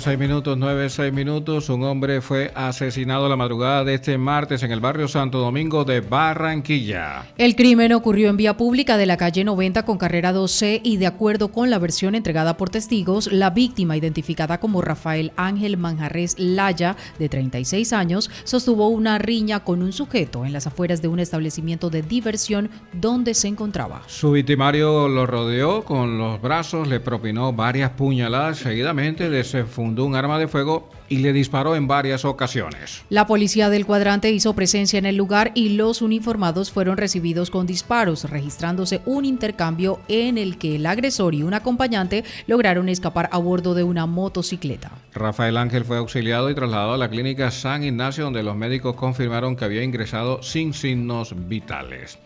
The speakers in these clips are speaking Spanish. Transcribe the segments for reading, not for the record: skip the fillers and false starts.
6 minutos. Un hombre fue asesinado la madrugada de este martes en el barrio Santo Domingo de Barranquilla. El crimen ocurrió en vía pública de la calle 90 con carrera 2C y, de acuerdo con la versión entregada por testigos, la víctima, identificada como Rafael Ángel Manjarres Laya, de 36 años, sostuvo una riña con un sujeto en las afueras de un establecimiento de diversión donde se encontraba. Su victimario lo rodeó con los brazos, le propinó varias puñaladas, seguidamente desenfundó un arma de fuego y le disparó en varias ocasiones. La policía del cuadrante hizo presencia en el lugar y los uniformados fueron recibidos con disparos, registrándose un intercambio en el que el agresor y un acompañante lograron escapar a bordo de una motocicleta. Rafael Ángel fue auxiliado y trasladado a la clínica San Ignacio, donde los médicos confirmaron que había ingresado sin signos vitales.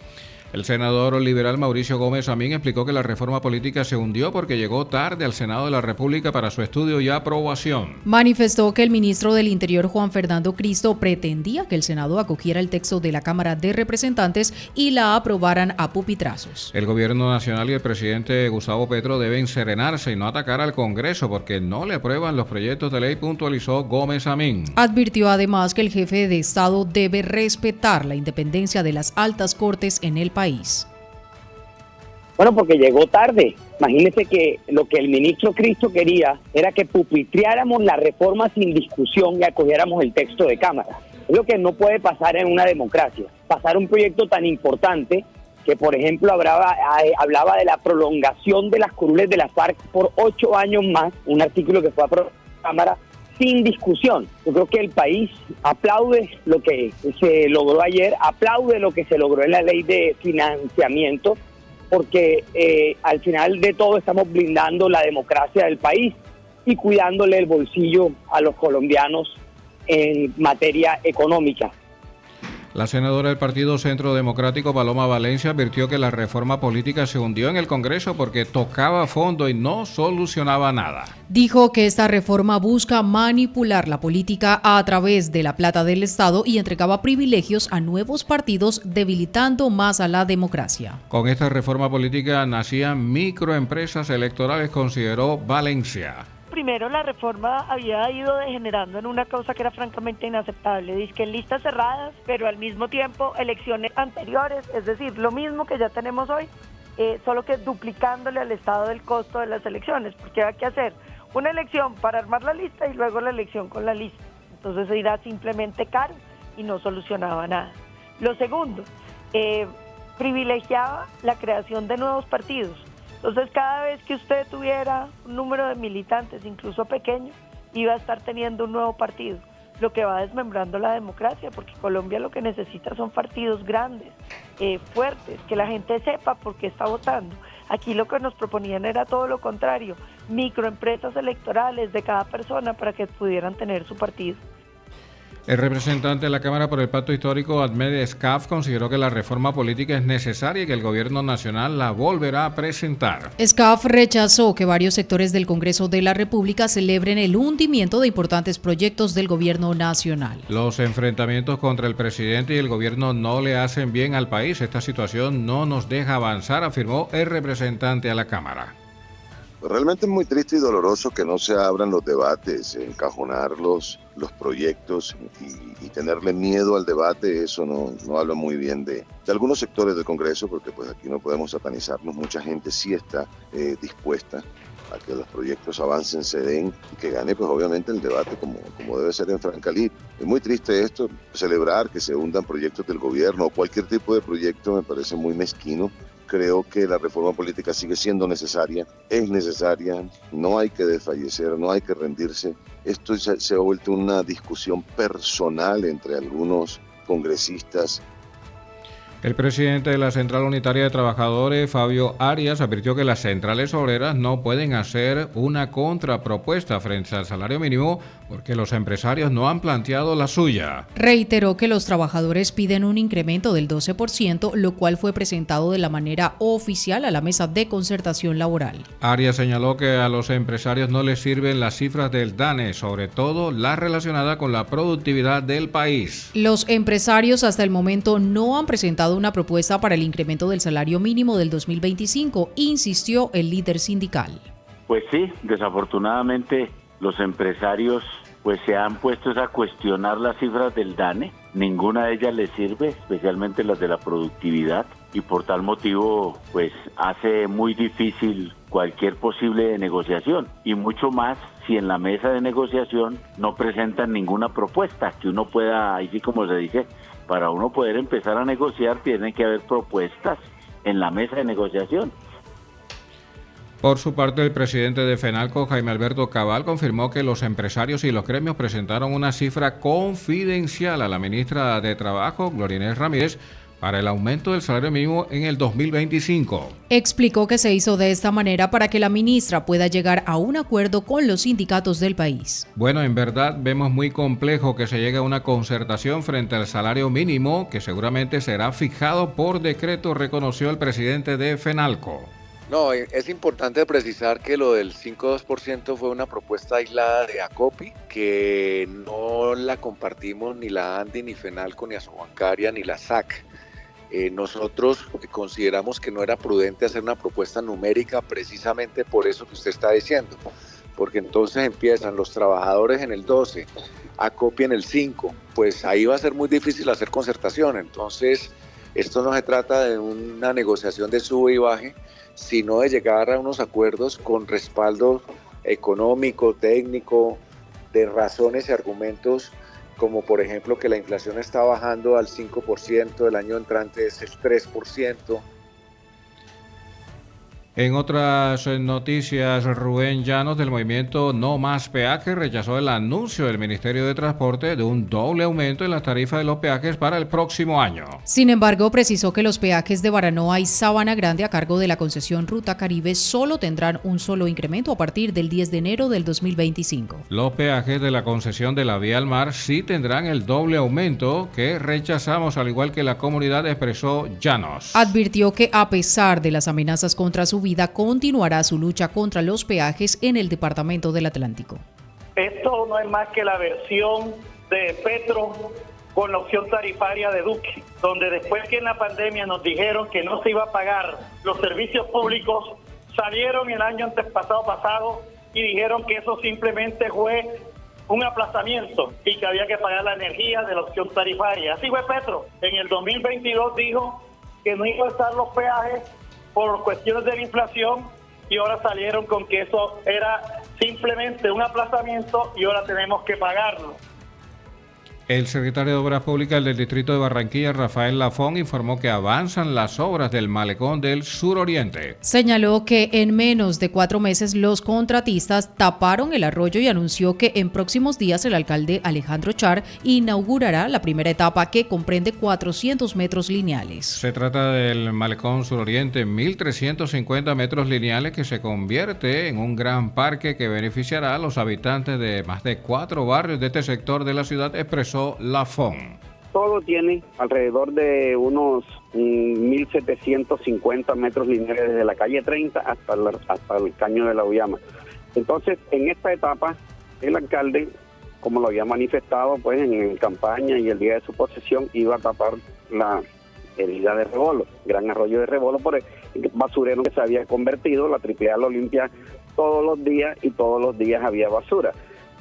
El senador liberal Mauricio Gómez Amín explicó que la reforma política se hundió porque llegó tarde al Senado de la República para su estudio y aprobación. Manifestó que el ministro del Interior, Juan Fernando Cristo, pretendía que el Senado acogiera el texto de la Cámara de Representantes y la aprobaran a pupitrazos. El gobierno nacional y el presidente Gustavo Petro deben serenarse y no atacar al Congreso porque no le aprueban los proyectos de ley, puntualizó Gómez Amín. Advirtió además que el jefe de Estado debe respetar la independencia de las altas cortes en el país. Bueno, porque llegó tarde. Imagínese que lo que el ministro Cristo quería era que pupitreáramos la reforma sin discusión y acogiéramos el texto de Cámara. Es lo que no puede pasar en una democracia. Pasar un proyecto tan importante que, por ejemplo, hablaba de la prolongación de las curules de la FARC por 8 años más, un artículo que fue aprobado en la Cámara sin discusión. Yo creo que el país aplaude lo que se logró ayer, aplaude lo que se logró en la ley de financiamiento, porque al final de todo estamos blindando la democracia del país y cuidándole el bolsillo a los colombianos en materia económica. La senadora del Partido Centro Democrático, Paloma Valencia, advirtió que la reforma política se hundió en el Congreso porque tocaba fondo y no solucionaba nada. Dijo que esta reforma busca manipular la política a través de la plata del Estado y entregaba privilegios a nuevos partidos, debilitando más a la democracia. Con esta reforma política nacían microempresas electorales, consideró Valencia. Primero, la reforma había ido degenerando en una cosa que era francamente inaceptable, dizque en listas cerradas, pero al mismo tiempo elecciones anteriores, es decir, lo mismo que ya tenemos hoy, solo que duplicándole al Estado el costo de las elecciones, porque hay que hacer una elección para armar la lista y luego la elección con la lista. Entonces era simplemente caro y no solucionaba nada. Lo segundo, privilegiaba la creación de nuevos partidos. Entonces, cada vez que usted tuviera un número de militantes, incluso pequeño, iba a estar teniendo un nuevo partido, lo que va desmembrando la democracia, porque Colombia lo que necesita son partidos grandes, fuertes, que la gente sepa por qué está votando. Aquí lo que nos proponían era todo lo contrario, microempresas electorales de cada persona para que pudieran tener su partido. El representante de la Cámara por el Pacto Histórico, Ahmed Escaf, consideró que la reforma política es necesaria y que el gobierno nacional la volverá a presentar. Escaf rechazó que varios sectores del Congreso de la República celebren el hundimiento de importantes proyectos del gobierno nacional. Los enfrentamientos contra el presidente y el gobierno no le hacen bien al país. Esta situación no nos deja avanzar, afirmó el representante a la Cámara. Realmente es muy triste y doloroso que no se abran los debates, encajonar los proyectos y tenerle miedo al debate. Eso no habla muy bien de algunos sectores del Congreso, porque pues aquí no podemos satanizarnos. Mucha gente sí está dispuesta a que los proyectos avancen, se den y que gane pues obviamente el debate como debe ser en franca lid. Es muy triste esto, celebrar que se hundan proyectos del gobierno o cualquier tipo de proyecto me parece muy mezquino. Creo que la reforma política sigue siendo necesaria, es necesaria, no hay que desfallecer, no hay que rendirse. Esto se ha vuelto una discusión personal entre algunos congresistas. El presidente de la Central Unitaria de Trabajadores, Fabio Arias, advirtió que las centrales obreras no pueden hacer una contrapropuesta frente al salario mínimo porque los empresarios no han planteado la suya. Reiteró que los trabajadores piden un incremento del 12%, lo cual fue presentado de la manera oficial a la mesa de concertación laboral. Arias señaló que a los empresarios no les sirven las cifras del DANE, sobre todo la relacionada con la productividad del país. Los empresarios hasta el momento no han presentado una propuesta para el incremento del salario mínimo del 2025, insistió el líder sindical. Pues sí, desafortunadamente los empresarios pues se han puesto a cuestionar las cifras del DANE, ninguna de ellas les sirve, especialmente las de la productividad, y por tal motivo pues hace muy difícil cualquier posible negociación, y mucho más si en la mesa de negociación no presentan ninguna propuesta que uno pueda, así como se dice, para uno poder empezar a negociar tiene que haber propuestas en la mesa de negociación. Por su parte, el presidente de FENALCO, Jaime Alberto Cabal, confirmó que los empresarios y los gremios presentaron una cifra confidencial a la ministra de Trabajo, Gloria Inés Ramírez, para el aumento del salario mínimo en el 2025. Explicó que se hizo de esta manera para que la ministra pueda llegar a un acuerdo con los sindicatos del país. Bueno, en verdad vemos muy complejo que se llegue a una concertación frente al salario mínimo, que seguramente será fijado por decreto, reconoció el presidente de FENALCO. No, es importante precisar que lo del 5.2% fue una propuesta aislada de ACOPI, que no la compartimos ni la ANDI, ni FENALCO, ni Asobancaria, ni la SAC. Nosotros consideramos que no era prudente hacer una propuesta numérica precisamente por eso que usted está diciendo, porque entonces empiezan los trabajadores en el 12, ACOPI en el 5, pues ahí va a ser muy difícil hacer concertación. Entonces esto no se trata de una negociación de sube y baje, sino de llegar a unos acuerdos con respaldo económico, técnico, de razones y argumentos, como por ejemplo que la inflación está bajando al 5%, el año entrante es el 3%. En otras noticias, Rubén Llanos del movimiento No Más Peaje rechazó el anuncio del Ministerio de Transporte de un doble aumento en las tarifas de los peajes para el próximo año. Sin embargo, precisó que los peajes de Baranoa y Sabana Grande a cargo de la concesión Ruta Caribe solo tendrán un solo incremento a partir del 10 de enero del 2025. Los peajes de la concesión de la Vía al Mar sí tendrán el doble aumento que rechazamos, al igual que la comunidad, expresó Llanos. Advirtió que a pesar de las amenazas contra su vida, continuará su lucha contra los peajes en el Departamento del Atlántico. Esto no es más que la versión de Petro con la opción tarifaria de Duque, donde después que en la pandemia nos dijeron que no se iba a pagar los servicios públicos, salieron el año pasado y dijeron que eso simplemente fue un aplazamiento y que había que pagar la energía de la opción tarifaria. Así fue Petro. En el 2022 dijo que no iba a estar los peajes por cuestiones de la inflación, y ahora salieron con que eso era simplemente un aplazamiento y ahora tenemos que pagarlo. El secretario de Obras Públicas del Distrito de Barranquilla, Rafael Lafón, informó que avanzan las obras del malecón del suroriente. Señaló que en menos de 4 meses los contratistas taparon el arroyo y anunció que en próximos días el alcalde Alejandro Char inaugurará la primera etapa, que comprende 400 metros lineales. Se trata del malecón suroriente, 1.350 metros lineales, que se convierte en un gran parque que beneficiará a los habitantes de más de 4 barrios de este sector de la ciudad, expresó Lafón. Todo tiene alrededor de unos 1.750 metros lineales desde la calle 30 hasta el caño de la Uyama. Entonces, en esta etapa, el alcalde, como lo había manifestado pues en campaña y el día de su posesión, iba a tapar la herida de Rebolo, gran arroyo de Rebolo, por el basurero que se había convertido. La AAA lo limpia todos los días y todos los días había basura.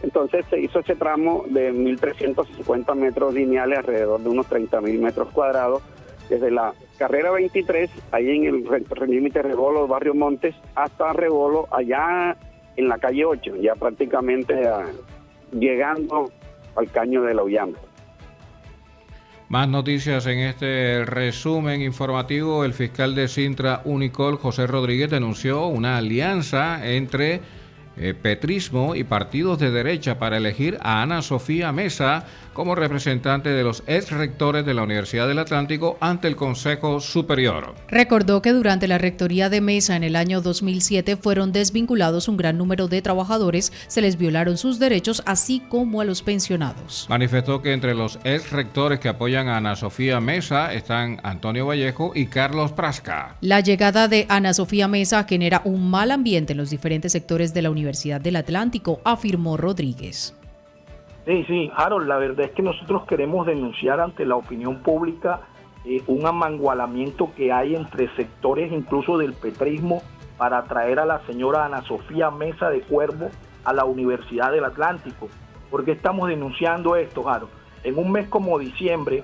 Entonces se hizo ese tramo de 1.350 metros lineales, alrededor de unos 30.000 metros cuadrados, desde la carrera 23, ahí en el límite Rebolo, barrio Montes, hasta Rebolo, allá en la calle 8, ya prácticamente llegando al caño de la Uyama. Más noticias en este resumen informativo. El fiscal de Cintra Unicol, José Rodríguez, denunció una alianza entre petrismo y partidos de derecha para elegir a Ana Sofía Mesa como representante de los ex rectores de la Universidad del Atlántico ante el Consejo Superior. Recordó que durante la rectoría de Mesa en el año 2007 fueron desvinculados un gran número de trabajadores, se les violaron sus derechos, así como a los pensionados. Manifestó que entre los ex rectores que apoyan a Ana Sofía Mesa están Antonio Vallejo y Carlos Prasca. La llegada de Ana Sofía Mesa genera un mal ambiente en los diferentes sectores de la Universidad del Atlántico, afirmó Rodríguez. Sí, Harold, la verdad es que nosotros queremos denunciar ante la opinión pública un amangualamiento que hay entre sectores incluso del petrismo para traer a la señora Ana Sofía Mesa de Cuervo a la Universidad del Atlántico. ¿Por qué estamos denunciando esto, Jaro? En un mes como diciembre,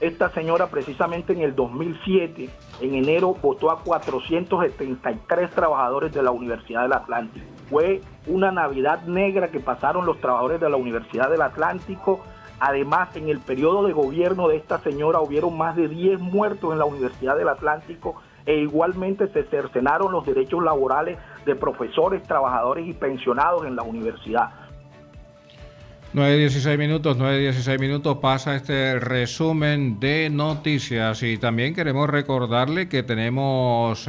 esta señora precisamente en el 2007, en enero, votó a 473 trabajadores de la Universidad del Atlántico. Fue una Navidad negra que pasaron los trabajadores de la Universidad del Atlántico. Además, en el periodo de gobierno de esta señora hubieron más de 10 muertos en la Universidad del Atlántico e igualmente se cercenaron los derechos laborales de profesores, trabajadores y pensionados en la universidad. 9:16 minutos, pasa este resumen de noticias y también queremos recordarle que tenemos,